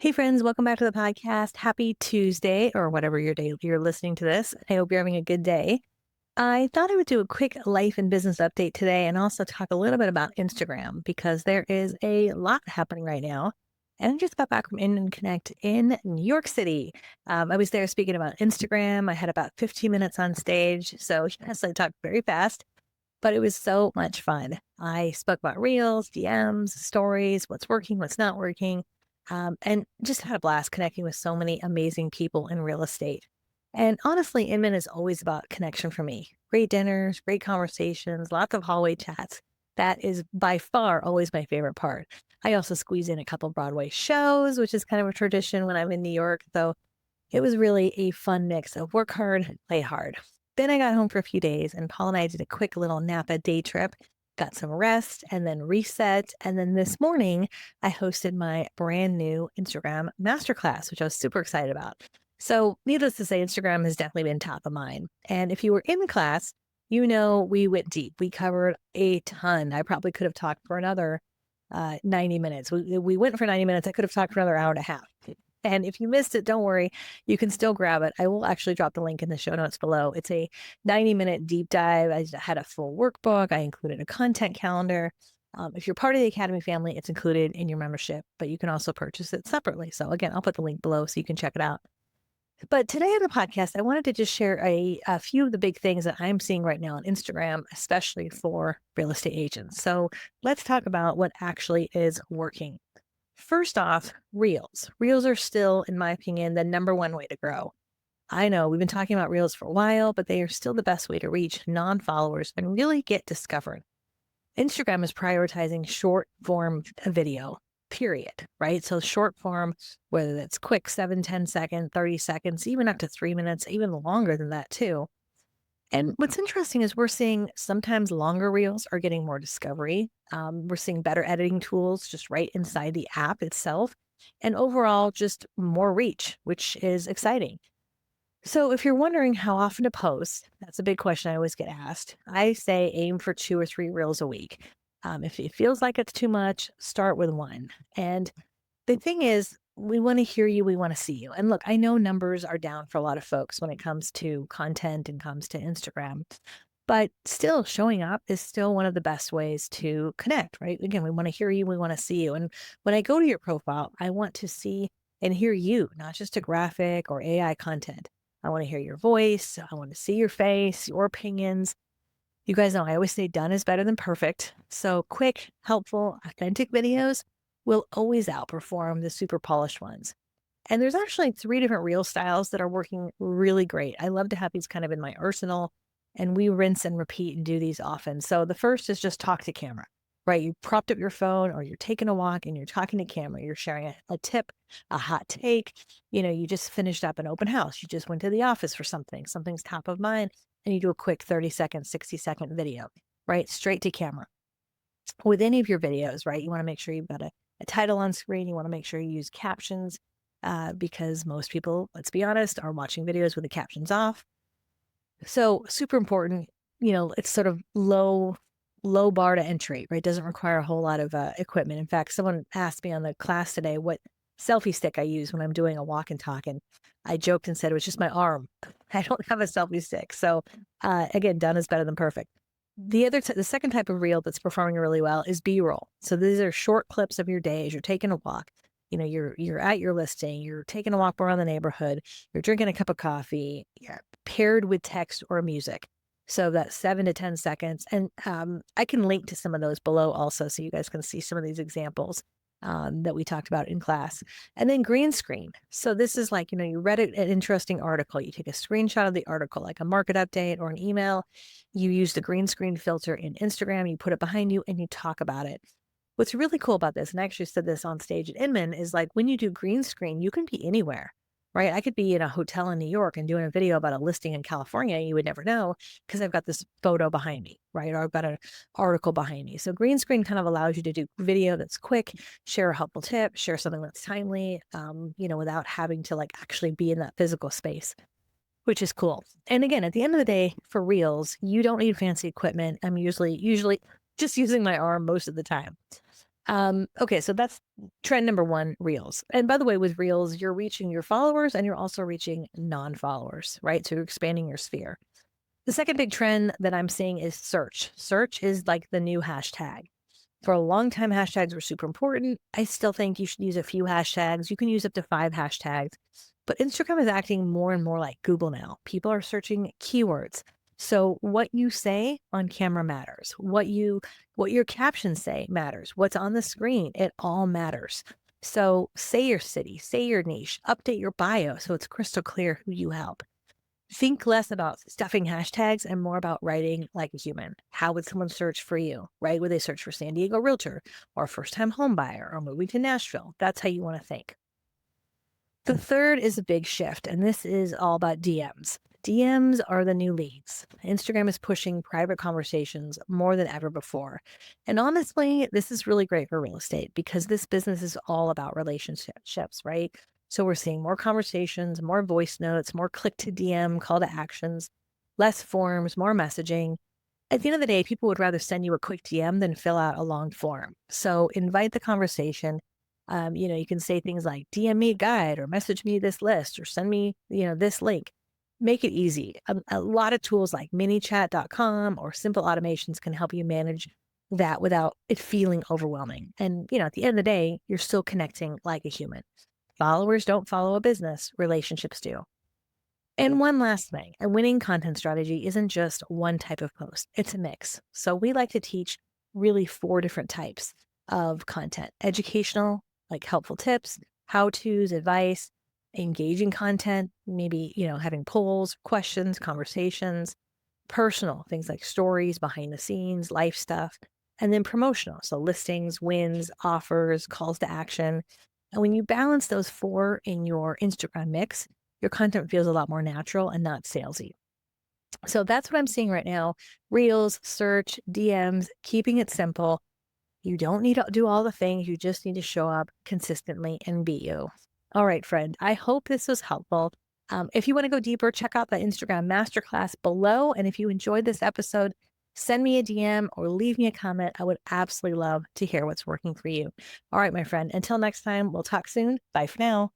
Hey friends, welcome back to the podcast. Happy Tuesday or whatever your day you're listening to this. I hope you're having a good day. I thought I would do a quick life and business update today and also talk a little bit about Instagram because there is a lot happening right now. And I just got back from Inman Connect in New York City. I was there speaking about Instagram. I had about 15 minutes on stage. So yes, I talked very fast, but it was so much fun. I spoke about reels, DMs, stories, what's working, what's not working, and just had a blast connecting with so many amazing people in real estate. And honestly, Inman is always about connection for me. Great dinners, great conversations, lots of hallway chats. That is by far always my favorite part. I also squeeze in a couple Broadway shows, which is kind of a tradition when I'm in New York. So it was really a fun mix of work hard, play hard. Then I got home for a few days, and Paul and I did a quick little Napa day trip, got some rest, and then reset. And then this morning, I hosted my brand new Instagram Masterclass, which I was super excited about. So, needless to say, Instagram has definitely been top of mind. And if you were in the class, you know we went deep. We covered a ton. I probably could have talked for another 90 minutes. We went for 90 minutes. I could have talked for another hour and a half. And if you missed it, don't worry, you can still grab it. I will actually drop the link in the show notes below. It's a 90-minute deep dive. I had a full workbook. I included a content calendar. If you're part of the Academy family, it's included in your membership, but you can also purchase it separately. So again, I'll put the link below so you can check it out. But today on the podcast, I wanted to just share a few of the big things that I'm seeing right now on Instagram, especially for real estate agents. So let's talk about what actually is working. First off, Reels. Reels are still, in my opinion, the number one way to grow. I know we've been talking about Reels for a while, but they are still the best way to reach non-followers and really get discovered. Instagram is prioritizing short form video, period, right? So short form, whether that's quick, 7, 10 seconds, 30 seconds, even up to 3 minutes, even longer than that too. And what's interesting is we're seeing sometimes longer reels are getting more discovery. We're seeing better editing tools just right inside the app itself. And overall, just more reach, which is exciting. So if you're wondering how often to post, that's a big question I always get asked. I say aim for 2 or 3 reels a week. If it feels like it's too much, start with one. And the thing is, we want to hear you, we want to see you. And look, I know numbers are down for a lot of folks when it comes to content and comes to Instagram, but still showing up is still one of the best ways to connect, right? Again, we want to hear you, we want to see you. And when I go to your profile, I want to see and hear you, not just a graphic or AI content. I want to hear your voice. I want to see your face, your opinions. You guys know I always say done is better than perfect. So quick, helpful, authentic videos will always outperform the super polished ones. And there's actually 3 different reel styles that are working really great. I love to have these kind of in my arsenal, and we rinse and repeat and do these often. So the first is just talk to camera, right? You propped up your phone or you're taking a walk and you're talking to camera. You're sharing a tip, a hot take. You just finished up an open house. You just went to the office for something. Something's top of mind, and you do a quick 30-second, 60-second video, right? Straight to camera. With any of your videos, right? You want to make sure you've got a title on screen. You want to make sure you use captions because most people, let's be honest, are watching videos with the captions off. So super important, it's sort of low bar to entry, right? Doesn't require a whole lot of equipment. In fact, someone asked me on the class today what selfie stick I use when I'm doing a walk and talk. And I joked and said it was just my arm. I don't have a selfie stick. So again, done is better than perfect. The second type of reel that's performing really well is B-roll. So these are short clips of your day as you're taking a walk. You're at your listing, you're taking a walk around the neighborhood, you're drinking a cup of coffee, you're paired with text or music. So that's 7 to 10 seconds. And I can link to some of those below also so you guys can see some of these examples that we talked about in class. And then green screen. So this is like, you read an interesting article. You take a screenshot of the article, like a market update or an email. You use the green screen filter in Instagram, you put it behind you and you talk about it. What's really cool about this, and I actually said this on stage at Inman, is like when you do green screen, you can be anywhere, right? I could be in a hotel in New York and doing a video about a listing in California. You would never know because I've got this photo behind me, right? Or I've got an article behind me. So green screen kind of allows you to do video that's quick, share a helpful tip, share something that's timely, without having to like actually be in that physical space, which is cool. And again, at the end of the day, for reels, you don't need fancy equipment. I'm usually just using my arm most of the time. Okay, so that's trend number one, Reels. And by the way, with Reels, you're reaching your followers and you're also reaching non-followers, right? So you're expanding your sphere. The second big trend that I'm seeing is search. Search is like the new hashtag. For a long time, hashtags were super important. I still think you should use a few hashtags. You can use up to 5 hashtags. But Instagram is acting more and more like Google now. People are searching keywords. So what you say on camera matters. What your captions say matters. What's on the screen, it all matters. So say your city, say your niche, update your bio so it's crystal clear who you help. Think less about stuffing hashtags and more about writing like a human. How would someone search for you, right? Would they search for San Diego Realtor or first time home buyer or moving to Nashville? That's how you want to think. The third is a big shift, and this is all about DMs. DMs are the new leads. Instagram is pushing private conversations more than ever before. And honestly, this is really great for real estate because this business is all about relationships, right? So we're seeing more conversations, more voice notes, more click to DM, call to actions, less forms, more messaging. At the end of the day, people would rather send you a quick DM than fill out a long form. So invite the conversation. You can say things like DM me a guide or message me this list or send me, this link. Make it easy. A lot of tools like minichat.com or simple automations can help you manage that without it feeling overwhelming. And, at the end of the day, you're still connecting like a human. Followers don't follow a business, relationships do. And one last thing, a winning content strategy isn't just one type of post, it's a mix. So we like to teach really 4 different types of content: educational, like helpful tips, how to's, advice, engaging content, maybe, having polls, questions, conversations, personal, things like stories, behind the scenes, life stuff, and then promotional. So listings, wins, offers, calls to action. And when you balance those 4 in your Instagram mix, your content feels a lot more natural and not salesy. So that's what I'm seeing right now. Reels, search, DMs, keeping it simple. You don't need to do all the things. You just need to show up consistently and be you. All right, friend. I hope this was helpful. If you want to go deeper, check out the Instagram masterclass below. And if you enjoyed this episode, send me a DM or leave me a comment. I would absolutely love to hear what's working for you. All right, my friend. Until next time, we'll talk soon. Bye for now.